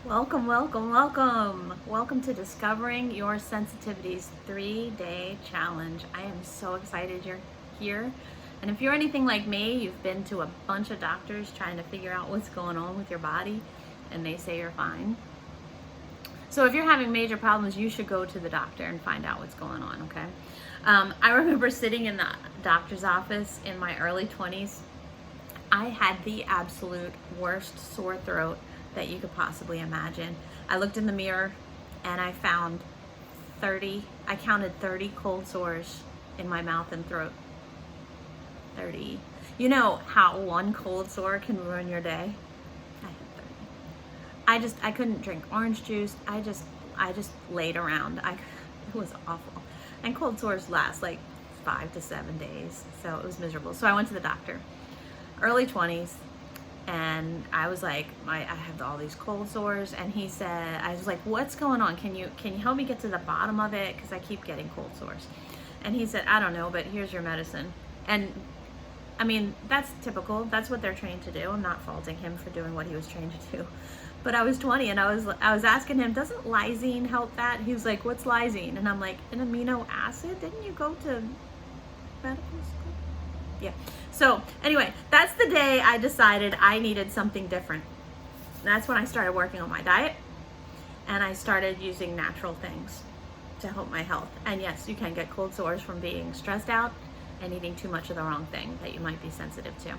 Welcome, welcome, welcome. Welcome to Discovering Your Sensitivities 3-day challenge. I am so excited you're here. And if you're anything like me, you've been to a bunch of doctors trying to figure out what's going on with your body, and they say you're fine. So if you're having major problems, you should go to the doctor and find out what's going on, okay? I remember sitting in the doctor's office in my early 20s. I had the absolute worst sore throat that you could possibly imagine. I looked in the mirror and I counted 30 cold sores in my mouth and throat. 30. You know how one cold sore can ruin your day? I had 30. I couldn't drink orange juice. I just laid around. It was awful. And cold sores last like 5 to 7 days. So it was miserable. So I went to the doctor. Early 20s. And I was like, I have all these cold sores. And he said, I was like, what's going on? Can you help me get to the bottom of it? Because I keep getting cold sores. And he said, I don't know, but here's your medicine. And I mean, that's typical. That's what they're trained to do. I'm not faulting him for doing what he was trained to do. But I was 20 and I was asking him, doesn't lysine help that? He was like, what's lysine? And I'm like, an amino acid? Didn't you go to medical school? Yeah. So anyway, that's the day I decided I needed something different. That's when I started working on my diet and I started using natural things to help my health. And yes, you can get cold sores from being stressed out and eating too much of the wrong thing that you might be sensitive to.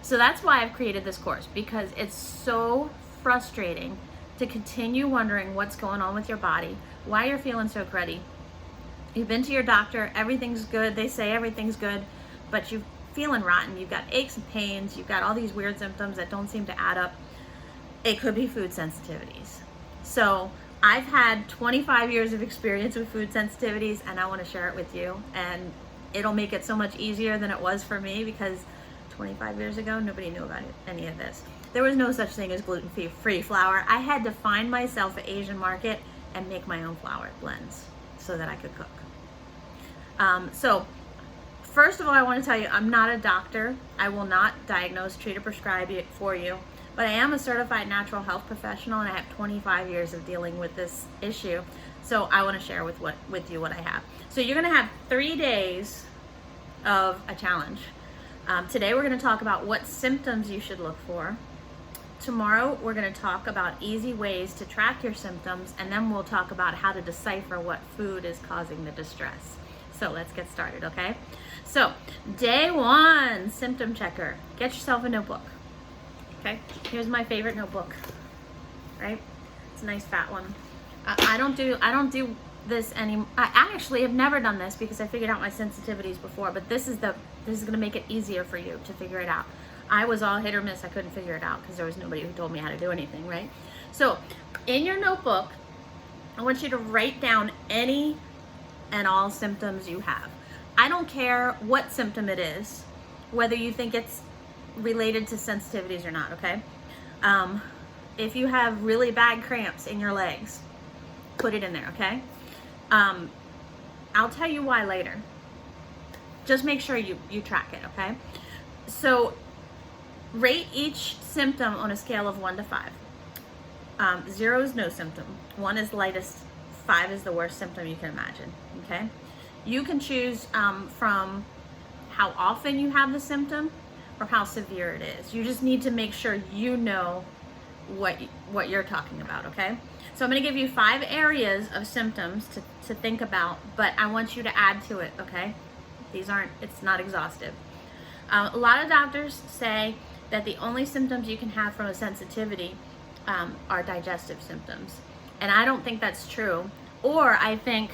So that's why I've created this course, because it's so frustrating to continue wondering what's going on with your body, why you're feeling so cruddy. You've been to your doctor, everything's good, they say everything's good, but you're feeling rotten, you've got aches and pains, you've got all these weird symptoms that don't seem to add up. It could be food sensitivities. So I've had 25 years of experience with food sensitivities and I want to share it with you, and it'll make it so much easier than it was for me, because 25 years ago nobody knew about any of this. There was no such thing as gluten-free flour. I had to find myself an Asian market and make my own flour blends so that I could cook. So first of all, I want to tell you, I'm not a doctor. I will not diagnose, treat, or prescribe it for you. But I am a certified natural health professional, and I have 25 years of dealing with this issue. So I want to share with you what I have. So you're going to have 3 days of a challenge. Today we're going to talk about what symptoms you should look for. Tomorrow we're going to talk about easy ways to track your symptoms, and then we'll talk about how to decipher what food is causing the distress. So let's get started, okay? So, day 1, symptom checker. Get yourself a notebook. Okay? Here's my favorite notebook. Right? It's a nice fat one. I don't do this anymore. I actually have never done this because I figured out my sensitivities before, but this is going to make it easier for you to figure it out. I was all hit or miss. I couldn't figure it out because there was nobody who told me how to do anything, right? So, in your notebook, I want you to write down any and all symptoms you have. I don't care what symptom it is, whether you think it's related to sensitivities or not, okay? If you have really bad cramps in your legs, put it in there, okay? I'll tell you why later. Just make sure you track it, okay? So rate each symptom on a scale of 1 to 5. 0 is no symptom. 1 is lightest. 5 is the worst symptom you can imagine, okay? You can choose from how often you have the symptom or how severe it is. You just need to make sure you know what you're talking about, okay? So I'm going to give you 5 areas of symptoms to think about, but I want you to add to it, okay? It's not exhaustive. A lot of doctors say that the only symptoms you can have from a sensitivity are digestive symptoms. And I don't think that's true. Or I think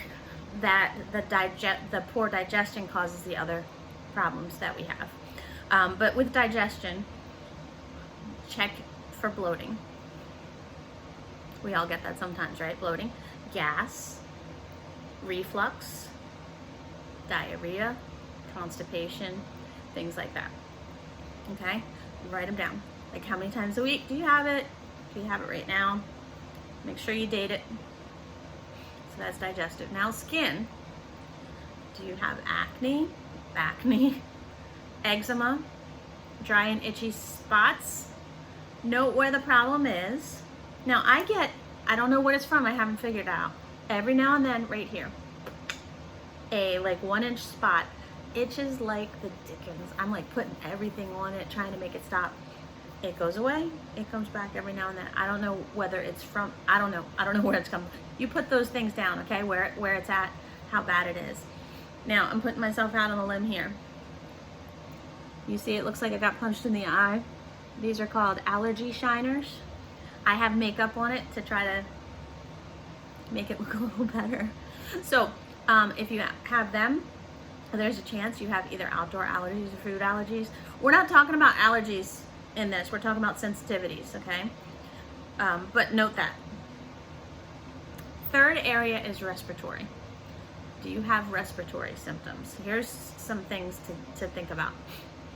that the poor digestion causes the other problems that we have. But with digestion, check for bloating. We all get that sometimes, right? Bloating, gas, reflux, diarrhea, constipation, things like that. Okay? Write them down. Like, how many times a week do you have it? Do you have it right now? Make sure you date it. So that's digestive. Now skin. Do you have acne, bacne, eczema, dry and itchy spots? Note where the problem is. Now I don't know what it's from, I haven't figured it out. Every now and then, right here, a like 1-inch spot itches like the dickens. I'm like putting everything on it, trying to make it stop. It goes away, it comes back every now and then. I don't know whether it's from, I don't know where it's coming. You put those things down, okay, where it's at, how bad it is. Now, I'm putting myself out on a limb here. You see, it looks like I got punched in the eye. These are called allergy shiners. I have makeup on it to try to make it look a little better. So, if you have them, there's a chance you have either outdoor allergies or food allergies. We're not talking about allergies in this, we're talking about sensitivities, okay? But note that. Third area is respiratory. Do you have respiratory symptoms? Here's some things to think about.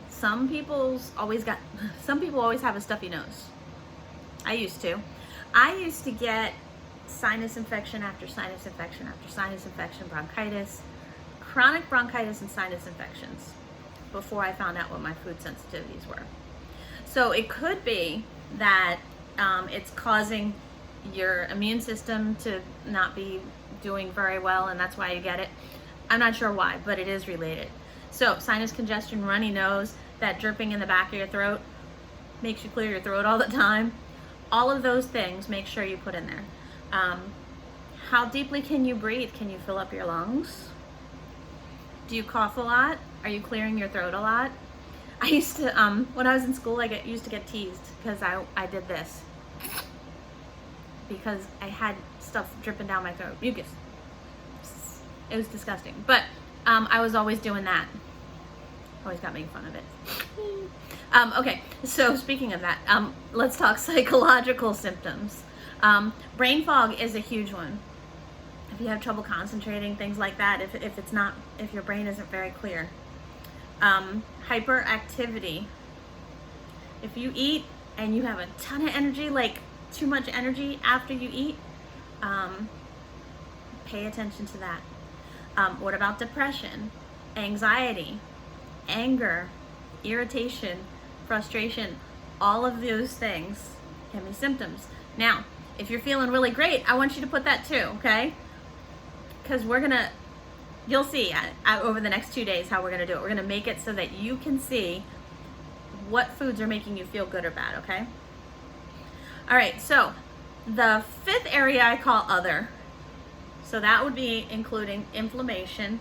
Some people always have a stuffy nose. I used to get sinus infection after sinus infection after sinus infection, bronchitis, chronic bronchitis and sinus infections before I found out what my food sensitivities were. So it could be that it's causing your immune system to not be doing very well, and that's why you get it. I'm not sure why, but it is related. So sinus congestion, runny nose, that dripping in the back of your throat, makes you clear your throat all the time. All of those things, make sure you put in there. How deeply can you breathe? Can you fill up your lungs? Do you cough a lot? Are you clearing your throat a lot? I used to, when I was in school, I used to get teased because I did this. Because I had stuff dripping down my throat, mucus. It was disgusting. But I was always doing that. Always got making fun of it. Okay, so speaking of that, let's talk psychological symptoms. Brain fog is a huge one. If you have trouble concentrating, things like that, if your brain isn't very clear. Hyperactivity. If you eat and you have a ton of energy, like too much energy after you eat, pay attention to that. What about depression, anxiety, anger, irritation, frustration? All of those things can be symptoms. Now, if you're feeling really great, I want you to put that too, okay? Because you'll see over the next 2 days how we're gonna do it. We're gonna make it so that you can see what foods are making you feel good or bad, okay? All right, so the fifth area I call other. So that would be including inflammation,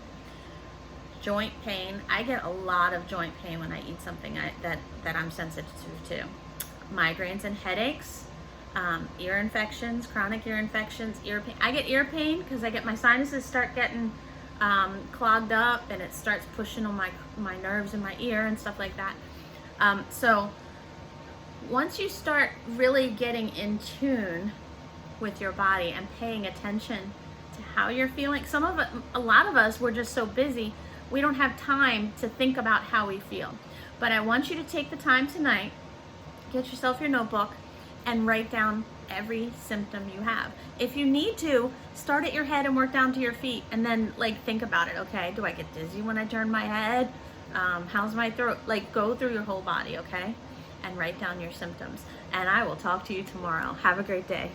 joint pain. I get a lot of joint pain when I eat something that I'm sensitive to. Migraines and headaches, ear infections, chronic ear infections, ear pain. I get ear pain because I get my sinuses start getting clogged up, and it starts pushing on my nerves in my ear and stuff like that. So once you start really getting in tune with your body and paying attention to how you're feeling, a lot of us, we're just so busy, we don't have time to think about how we feel. But I want you to take the time tonight, get yourself your notebook, and write down every symptom you have. If you need to, start at your head and work down to your feet, and then think about it. Okay, do I get dizzy when I turn my head? How's my throat? Go through your whole body, okay? And write down your symptoms. And I will talk to you tomorrow. Have a great day.